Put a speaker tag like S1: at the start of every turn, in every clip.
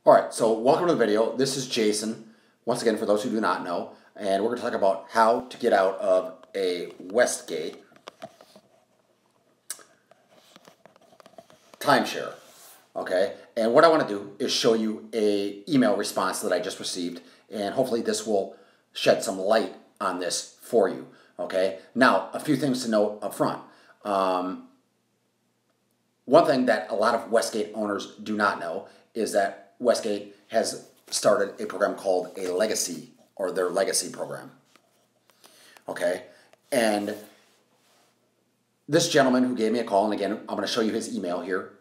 S1: Alright, so welcome to the video. This is Jason, once again for those who do not know, and we're going to talk about how to get out of a Westgate timeshare. Okay, and what I want to do is show you a email response that I just received, and hopefully this will shed some light on this for you. Okay, now a few things to note up front. One thing that a lot of Westgate owners do not know is that Westgate has started a program called a legacy, or their legacy program. Okay, and this gentleman who gave me a call, and again, I'm going to show you his email here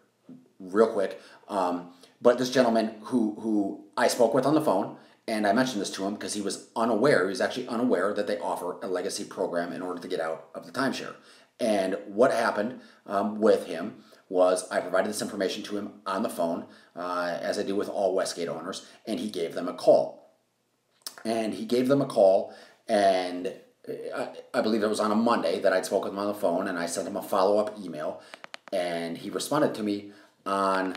S1: real quick, but this gentleman who I spoke with on the phone, and I mentioned this to him because he was unaware, he was actually unaware that they offer a legacy program in order to get out of the timeshare. And what happened with him was I provided this information to him on the phone, as I do with all Westgate owners, and he gave them a call. And he gave them a call, and I believe it was on a Monday that I'd spoken with him on the phone, and I sent him a follow-up email, and he responded to me on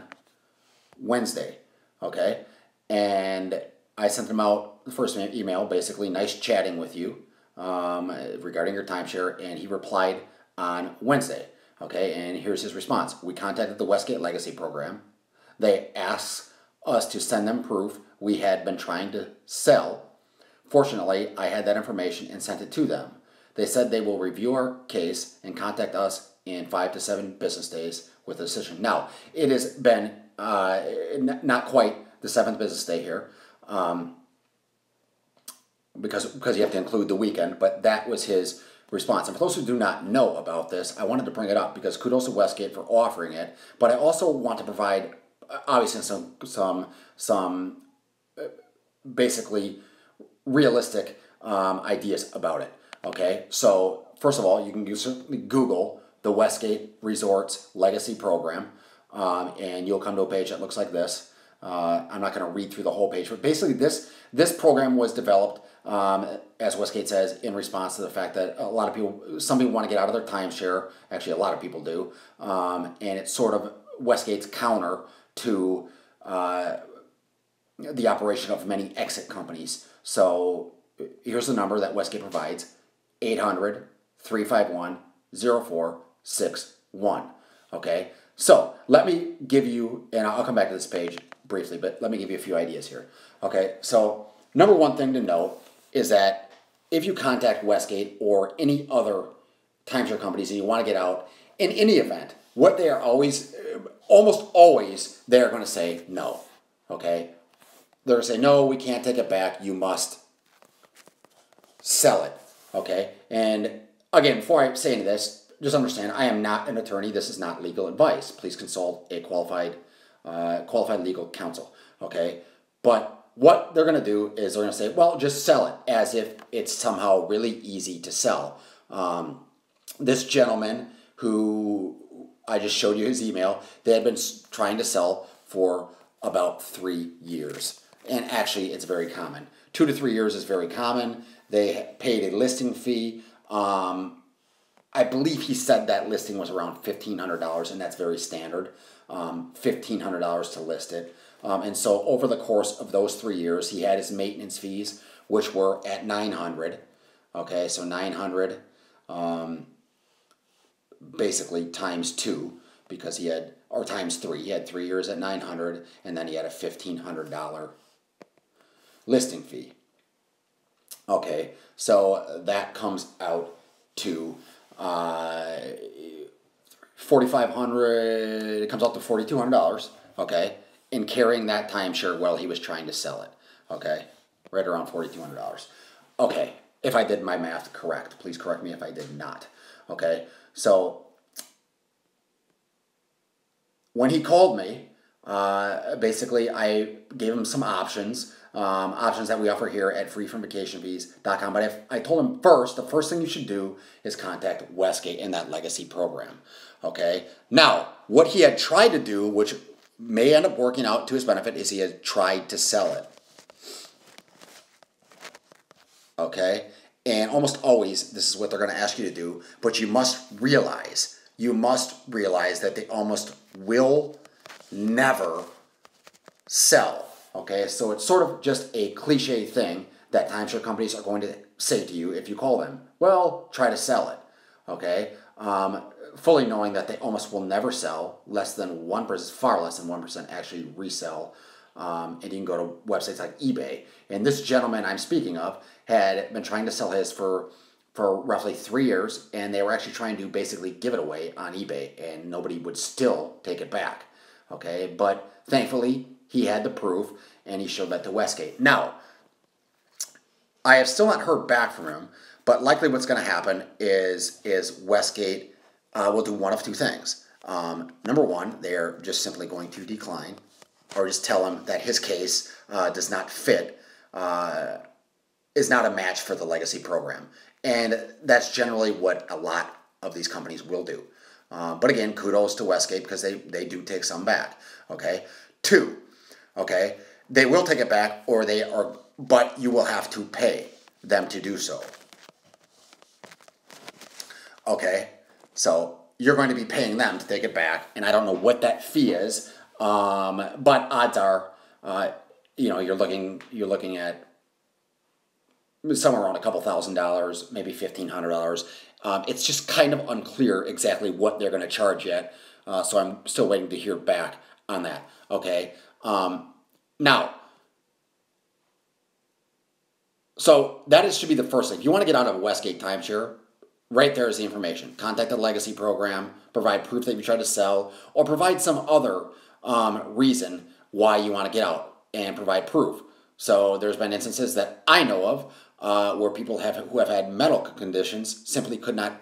S1: Wednesday, okay? And I sent him out the first email, basically, nice chatting with you regarding your timeshare, and he replied on Wednesday. Okay, and here's his response. We contacted the Westgate Legacy Program. They asked us to send them proof we had been trying to sell. Fortunately, I had that information and sent it to them. They said they will review our case and contact us in 5 to 7 business days with a decision. Now, it has been not quite the 7th business day here, because you have to include the weekend, but that was his response. And for those who do not know about this, I wanted to bring it up because kudos to Westgate for offering it, but I also want to provide obviously some basically realistic ideas about it. Okay, so first of all, you can certainly Google the Westgate Resorts Legacy Program, and you'll come to a page that looks like this. I'm not going to read through the whole page, but basically this program was developed, as Westgate says, in response to the fact that a lot of people, some people want to get out of their timeshare. Actually, a lot of people do, and it's sort of Westgate's counter to the operation of many exit companies. So here's the number that Westgate provides: 800-351-0461. Okay, so let me give you, and I'll come back to this page briefly, but let me give you a few ideas here. Okay, so number one thing to note is that if you contact Westgate or any other timeshare companies and you want to get out, in any event, what they are always, almost always, they're going to say no. Okay? They're going to say, no, we can't take it back. You must sell it. Okay? And again, before I say any of this, just understand, I am not an attorney. This is not legal advice. Please consult a qualified legal counsel. Okay? But what they're going to do is they're going to say, well, just sell it, as if it's somehow really easy to sell. This gentleman who I just showed you his email, they had been trying to sell for about 3 years. And actually, it's very common. 2 to 3 years is very common. They paid a listing fee. I believe he said that listing was around $1,500, and that's very standard. $1,500 to list it. And so over the course of those 3 years, he had his maintenance fees, which were at $900. Okay, so $900 basically times 2, because he had, or times 3. He had 3 years at $900, and then he had a $1,500 listing fee. Okay, so that comes out to $4,500. It comes out to $4,200. Okay, in carrying that timeshare while he was trying to sell it. Okay, right around $4,200. Okay, if I did my math correct, please correct me if I did not. Okay, so when he called me, basically I gave him some options. Options that we offer here at freefromvacationfees.com. But I told him first, the first thing you should do is contact Westgate in that legacy program. Okay, now what he had tried to do, which may end up working out to his benefit, is he had tried to sell it. Okay, and almost always this is what they're going to ask you to do, but you must realize that they almost will never sell Okay, so it's sort of just a cliche thing that timeshare companies are going to say to you if you call them. Well, try to sell it. Okay, fully knowing that they almost will never sell. Less than 1%, far less than 1% actually resell. And you can go to websites like eBay. And this gentleman I'm speaking of had been trying to sell his for roughly 3 years, and they were actually trying to basically give it away on eBay, and nobody would still take it back. Okay, but thankfully he had the proof, and he showed that to Westgate. Now, I have still not heard back from him, but likely what's going to happen is Westgate will do one of two things. Number one, they're just simply going to decline, or just tell him that his case does not fit, is not a match for the legacy program. And that's generally what a lot of these companies will do. But again, kudos to Westgate because they do take some back. Okay. Two, okay, they will take it back, or they are, but you will have to pay them to do so. Okay, so you're going to be paying them to take it back, and I don't know what that fee is, but odds are, you're looking at somewhere around a couple $1,000s, maybe $1,500. It's just kind of unclear exactly what they're going to charge yet, so I'm still waiting to hear back on that. Okay, now, so that should be the first thing. If you want to get out of a Westgate timeshare, right there is the information. Contact the legacy program, provide proof that you tried to sell, or provide some other reason why you want to get out, and provide proof. So there's been instances that I know of where people who have had medical conditions simply could not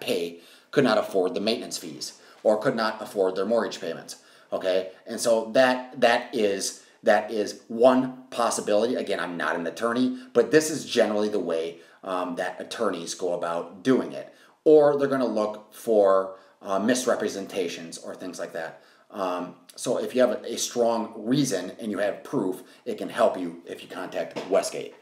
S1: afford the maintenance fees, or could not afford their mortgage payments. Okay, and so that is one possibility. Again, I'm not an attorney, but this is generally the way that attorneys go about doing it. Or they're going to look for misrepresentations or things like that. So if you have a strong reason and you have proof, it can help you if you contact Westgate.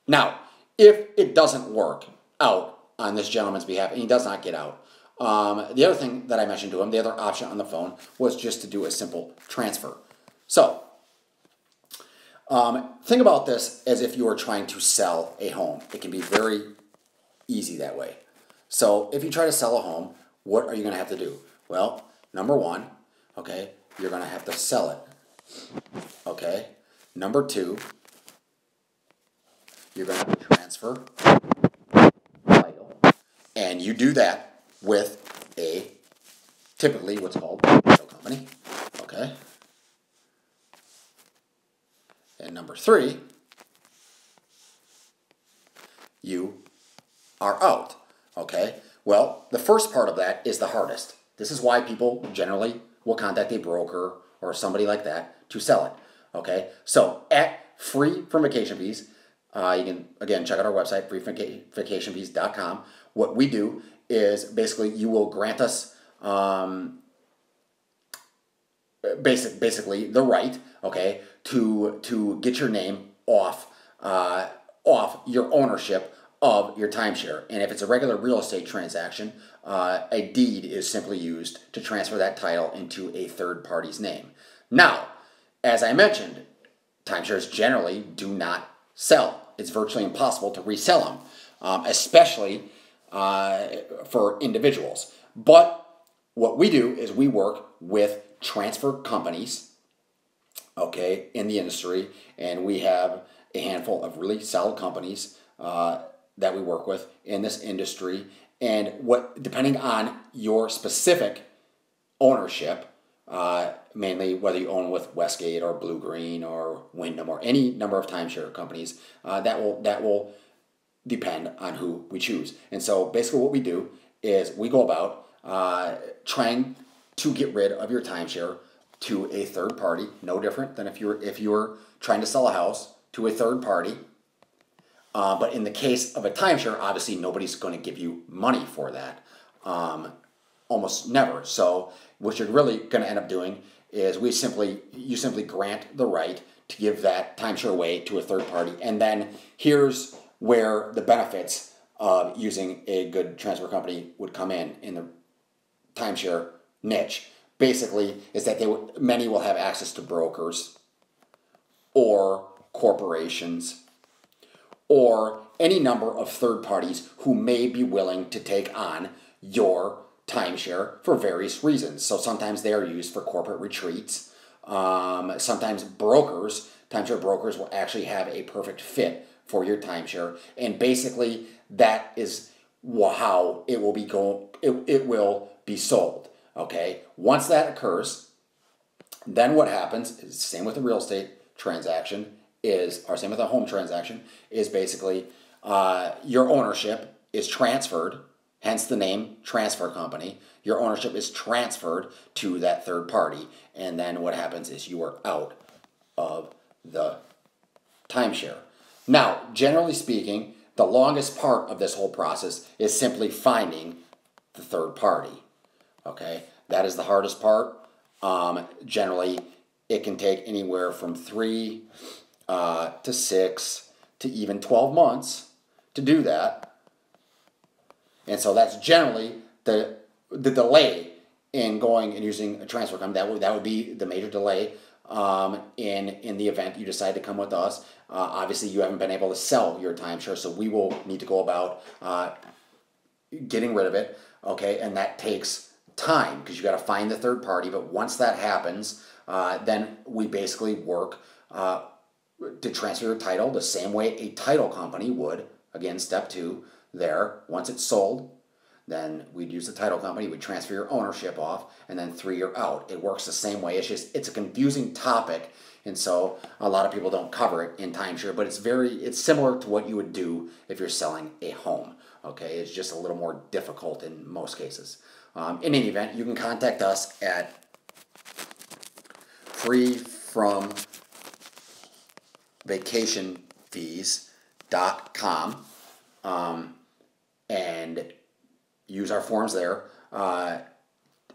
S1: Now, if it doesn't work out on this gentleman's behalf and he does not get out, the other thing that I mentioned to him, the other option on the phone, was just to do a simple transfer. So, think about this as if you are trying to sell a home. It can be very easy that way. So, if you try to sell a home, what are you going to have to do? Well, number one, okay, you're going to have to sell it. Okay. Number two, you're going to have to transfer title. And you do that with typically what's called a title company. Okay. And number three, you are out. Okay. Well, the first part of that is the hardest. This is why people generally will contact a broker or somebody like that to sell it. Okay. So free from vacation fees, you can again check out our website, freefromvacationfees.com. What we do is basically you will grant us basically the right, okay, to get your name off your ownership of your timeshare. And if it's a regular real estate transaction, a deed is simply used to transfer that title into a third party's name. Now, as I mentioned, timeshares generally do not sell. It's virtually impossible to resell them, especially for individuals. But what we do is we work with transfer companies, okay, in the industry, and we have a handful of really solid companies that we work with in this industry. And depending on your specific ownership, mainly whether you own with Westgate or Blue Green or Wyndham or any number of timeshare companies, that will depend on who we choose. And so basically what we do is we go about trying to get rid of your timeshare to a third party, no different than if you were trying to sell a house to a third party. But in the case of a timeshare, obviously nobody's going to give you money for that. Almost never. So what you're really going to end up doing is you simply grant the right to give that timeshare away to a third party. And then here's where the benefits of using a good transfer company would come in the timeshare niche. basically is that many will have access to brokers or corporations or any number of third parties who may be willing to take on your timeshare for various reasons. So sometimes they are used for corporate retreats. Sometimes timeshare brokers will actually have a perfect fit for your timeshare. And basically that is how it will be sold. Okay? Once that occurs, then what happens is same with the real estate transaction or same with a home transaction, is basically your ownership is transferred, hence the name transfer company. Your ownership is transferred to that third party, and then what happens is you are out of the timeshare. Now, generally speaking, the longest part of this whole process is simply finding the third party. Okay, that is the hardest part. Generally, it can take anywhere from 3 to 6 to even 12 months to do that. And so that's generally the delay in going and using a transfer company. That would be the major delay in the event you decide to come with us. Obviously, you haven't been able to sell your timeshare, so we will need to go about getting rid of it. Okay, and that takes time because you got to find the third party. But once that happens, then we basically work to transfer your title the same way a title company would. Again, step 2 there. Once it's sold, then we'd use the title company, we'd transfer your ownership off, and then 3, you're out. It works the same way. It's a confusing topic, and so a lot of people don't cover it in timeshare, but it's similar to what you would do if you're selling a home. Okay, it's just a little more difficult in most cases. In any event, you can contact us at freefromvacationfees.com and use our forms there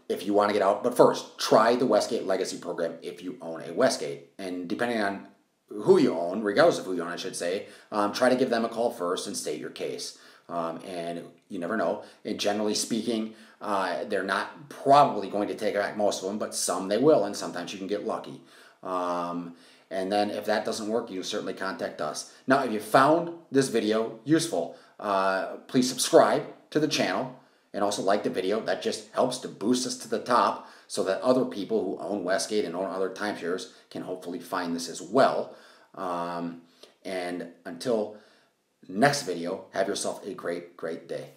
S1: if you want to get out. But first, try the Westgate Legacy Program if you own a Westgate. And depending on who you own, regardless of who you own, I should say, try to give them a call first and state your case. And you never know. And generally speaking, they're not probably going to take back most of them, but some they will, and sometimes you can get lucky. And then if that doesn't work, you certainly contact us. Now, if you found this video useful, please subscribe to the channel and also like the video. That just helps to boost us to the top so that other people who own Westgate and own other timeshares can hopefully find this as well. And until next video, have yourself a great, great day.